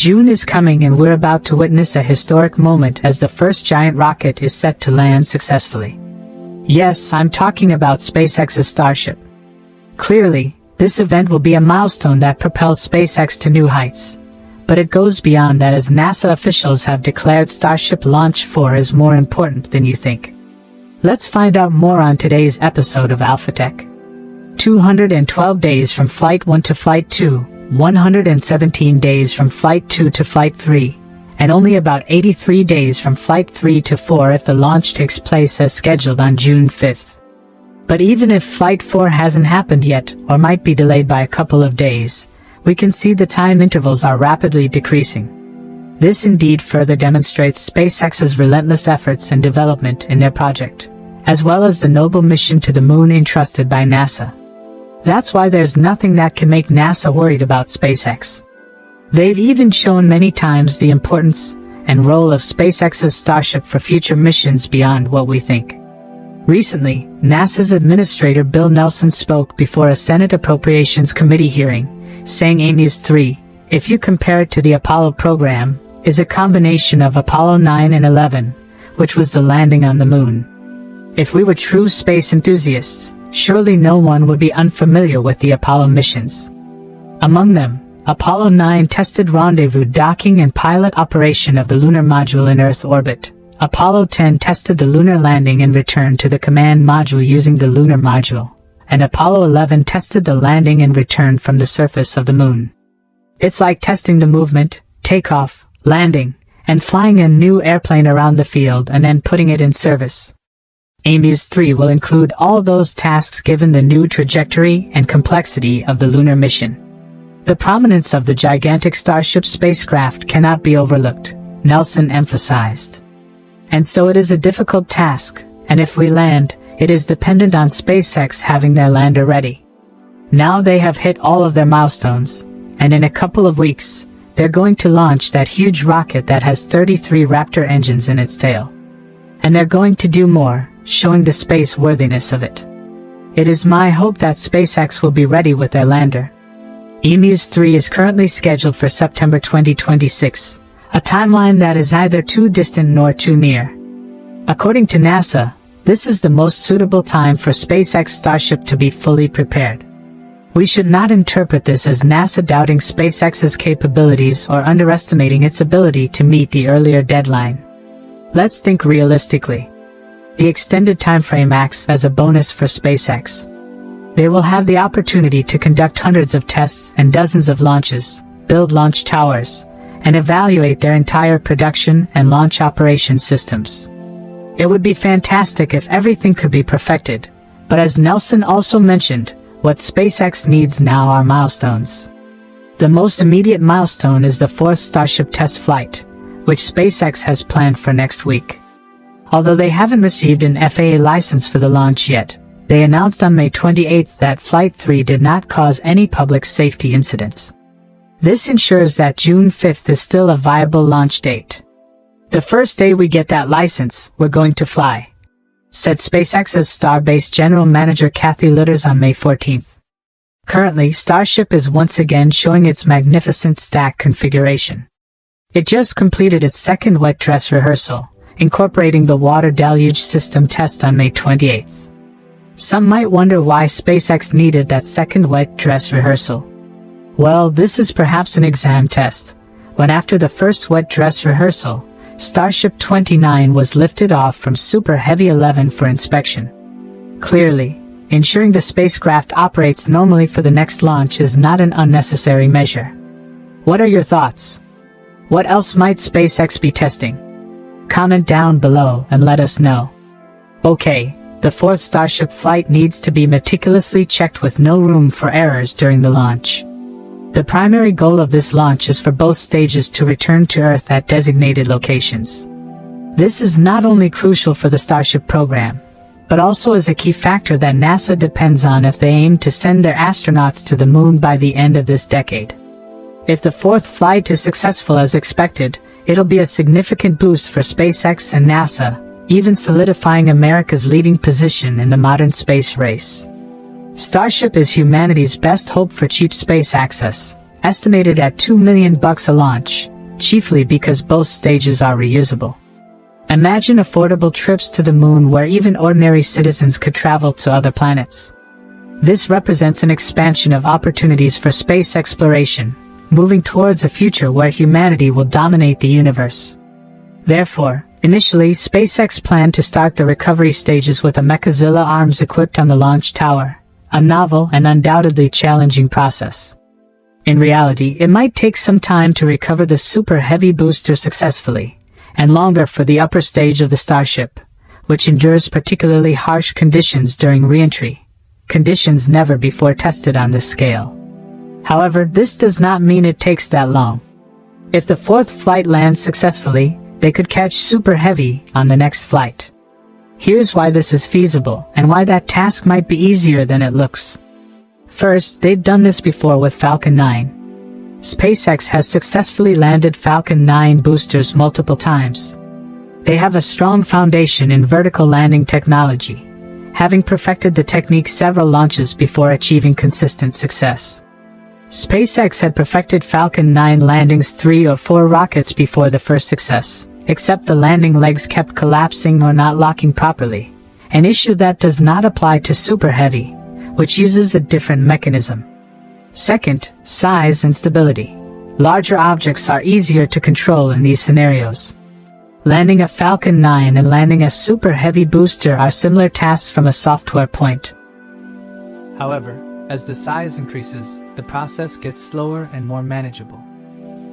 June is coming and we're about to witness a historic moment as the first giant rocket is set to land successfully. Yes, I'm talking about SpaceX's Starship. Clearly, this event will be a milestone that propels SpaceX to new heights. But it goes beyond that, as NASA officials have declared Starship Launch 4 is more important than you think. Let's find out more on today's episode of Alpha Tech. 212 days from Flight 1 to Flight 2, 117 days from Flight 2 to Flight 3, and only about 83 days from Flight 3 to 4 if the launch takes place as scheduled on June 5th. But even if Flight 4 hasn't happened yet, or might be delayed by a couple of days, we can see the time intervals are rapidly decreasing. This indeed further demonstrates SpaceX's relentless efforts and development in their project, as well as the noble mission to the moon entrusted by NASA. That's why there's nothing that can make NASA worried about SpaceX. They've even shown many times the importance and role of SpaceX's Starship for future missions beyond what we think. Recently, NASA's Administrator Bill Nelson spoke before a Senate Appropriations Committee hearing, saying Amy's 3, if you compare it to the Apollo program, is a combination of Apollo 9 and 11, which was the landing on the moon. If we were true space enthusiasts, surely no one would be unfamiliar with the Apollo missions. Among them, Apollo 9 tested rendezvous docking and pilot operation of the lunar module in Earth orbit. Apollo 10 tested the lunar landing and return to the command module using the lunar module. And Apollo 11 tested the landing and return from the surface of the moon. It's like testing the movement, takeoff, landing, and flying a new airplane around the field and then putting it in service. Amy's 3 will include all those tasks given the new trajectory and complexity of the lunar mission. The prominence of the gigantic Starship spacecraft cannot be overlooked, Nelson emphasized. And so it is a difficult task, and if we land, it is dependent on SpaceX having their lander ready. Now they have hit all of their milestones, and in a couple of weeks, they're going to launch that huge rocket that has 33 Raptor engines in its tail. And they're going to do more, showing the space worthiness of it. It is my hope that SpaceX will be ready with their lander. EMUS 3 is currently scheduled for September 2026, a timeline that is neither too distant nor too near. According to NASA, this is the most suitable time for SpaceX Starship to be fully prepared. We should not interpret this as NASA doubting SpaceX's capabilities or underestimating its ability to meet the earlier deadline. Let's think realistically. The extended timeframe acts as a bonus for SpaceX. They will have the opportunity to conduct hundreds of tests and dozens of launches, build launch towers, and evaluate their entire production and launch operation systems. It would be fantastic if everything could be perfected, but as Nelson also mentioned, what SpaceX needs now are milestones. The most immediate milestone is the fourth Starship test flight, which SpaceX has planned for next week. Although they haven't received an FAA license for the launch yet, they announced on May 28 that Flight 3 did not cause any public safety incidents. This ensures that June 5th is still a viable launch date. The first day we get that license, we're going to fly, said SpaceX's Starbase General Manager Kathy Lutters on May 14th. Currently, Starship is once again showing its magnificent stack configuration. It just completed its second wet dress rehearsal, incorporating the water deluge system test on May 28th. Some might wonder why SpaceX needed that second wet dress rehearsal. Well, this is perhaps an exam test, when after the first wet dress rehearsal, Starship 29 was lifted off from Super Heavy 11 for inspection. Clearly, ensuring the spacecraft operates normally for the next launch is not an unnecessary measure. What are your thoughts? What else might SpaceX be testing? Comment down below and let us know. Okay, the fourth Starship flight needs to be meticulously checked with no room for errors during the launch. The primary goal of this launch is for both stages to return to Earth at designated locations. This is not only crucial for the Starship program, but also is a key factor that NASA depends on if they aim to send their astronauts to the moon by the end of this decade. If the fourth flight is successful as expected, it'll be a significant boost for SpaceX and NASA, even solidifying America's leading position in the modern space race. Starship is humanity's best hope for cheap space access, estimated at $2 million a launch, chiefly because both stages are reusable. Imagine affordable trips to the moon where even ordinary citizens could travel to other planets. This represents an expansion of opportunities for space exploration, moving towards a future where humanity will dominate the universe. Therefore, initially SpaceX planned to start the recovery stages with a Mechazilla arms equipped on the launch tower, a novel and undoubtedly challenging process. In reality, it might take some time to recover the Super Heavy booster successfully, and longer for the upper stage of the Starship, which endures particularly harsh conditions during re-entry, conditions never before tested on this scale. However, this does not mean it takes that long. If the fourth flight lands successfully, they could catch Super Heavy on the next flight. Here's why this is feasible, and why that task might be easier than it looks. First, they've done this before with Falcon 9. SpaceX has successfully landed Falcon 9 boosters multiple times. They have a strong foundation in vertical landing technology, having perfected the technique several launches before achieving consistent success. SpaceX had perfected Falcon 9 landings 3 or 4 rockets before the first success, except the landing legs kept collapsing or not locking properly, an issue that does not apply to Super Heavy, which uses a different mechanism. Second, size and stability. Larger objects are easier to control in these scenarios. Landing a Falcon 9 and landing a Super Heavy booster are similar tasks from a software point. However, as the size increases, the process gets slower and more manageable.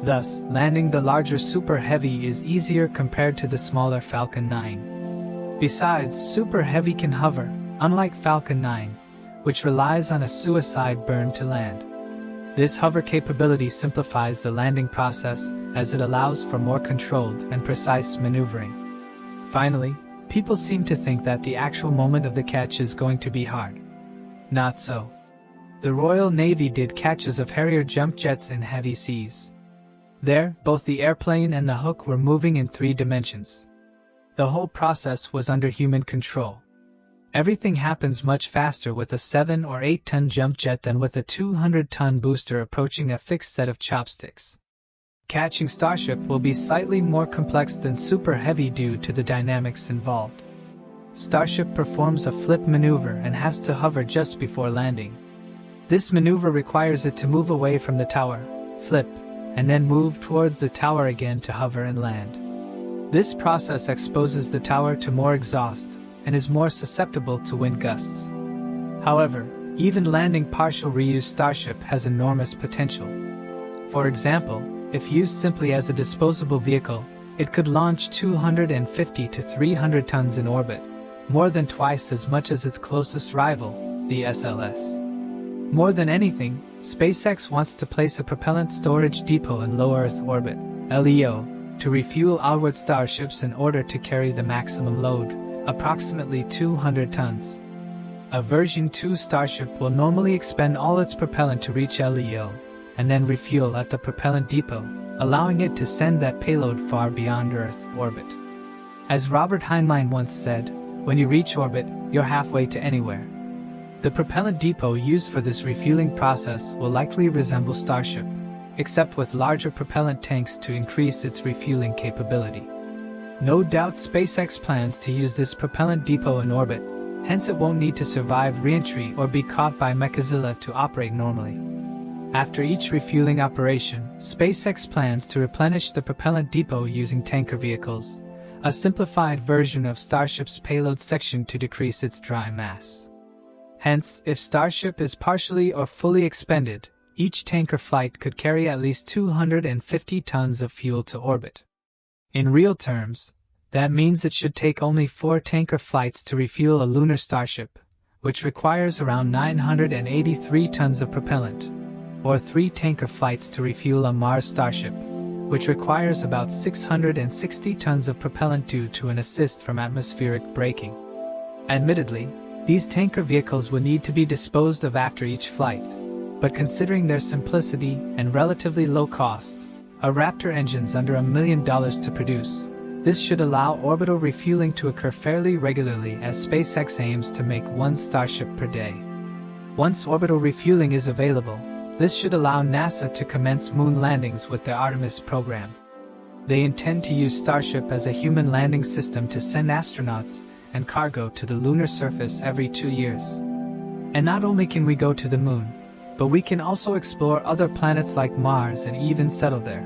Thus, landing the larger Super Heavy is easier compared to the smaller Falcon 9. Besides, Super Heavy can hover, unlike Falcon 9, which relies on a suicide burn to land. This hover capability simplifies the landing process as it allows for more controlled and precise maneuvering. Finally, people seem to think that the actual moment of the catch is going to be hard. Not so. The Royal Navy did catches of Harrier jump jets in heavy seas. There, both the airplane and the hook were moving in 3 dimensions. The whole process was under human control. Everything happens much faster with a 7 or 8 ton jump jet than with a 200-ton booster approaching a fixed set of chopsticks. Catching Starship will be slightly more complex than Super Heavy due to the dynamics involved. Starship performs a flip maneuver and has to hover just before landing. This maneuver requires it to move away from the tower, flip, and then move towards the tower again to hover and land. This process exposes the tower to more exhaust, and is more susceptible to wind gusts. However, even landing partial reused Starship has enormous potential. For example, if used simply as a disposable vehicle, it could launch 250 to 300 tons in orbit, more than twice as much as its closest rival, the SLS. More than anything, SpaceX wants to place a propellant storage depot in low Earth orbit, LEO, to refuel outward Starships in order to carry the maximum load, approximately 200 tons. A version 2 Starship will normally expend all its propellant to reach LEO, and then refuel at the propellant depot, allowing it to send that payload far beyond Earth orbit. As Robert Heinlein once said, when you reach orbit, you're halfway to anywhere. The propellant depot used for this refueling process will likely resemble Starship, except with larger propellant tanks to increase its refueling capability. No doubt SpaceX plans to use this propellant depot in orbit, hence it won't need to survive re-entry or be caught by Mechazilla to operate normally. After each refueling operation, SpaceX plans to replenish the propellant depot using tanker vehicles, a simplified version of Starship's payload section to decrease its dry mass. Hence, if Starship is partially or fully expended, each tanker flight could carry at least 250 tons of fuel to orbit. In real terms, that means it should take only 4 tanker flights to refuel a lunar Starship, which requires around 983 tons of propellant, or 3 tanker flights to refuel a Mars Starship, which requires about 660 tons of propellant due to an assist from atmospheric braking. Admittedly, these tanker vehicles would need to be disposed of after each flight, but considering their simplicity and relatively low cost, a Raptor engine's under $1 million to produce. This should allow orbital refueling to occur fairly regularly as SpaceX aims to make 1 Starship per day. Once orbital refueling is available, This should allow NASA to commence moon landings with their Artemis program. They intend to use Starship as a human landing system to send astronauts and cargo to the lunar surface every 2 years. And not only can we go to the moon, but we can also explore other planets like Mars and even settle there.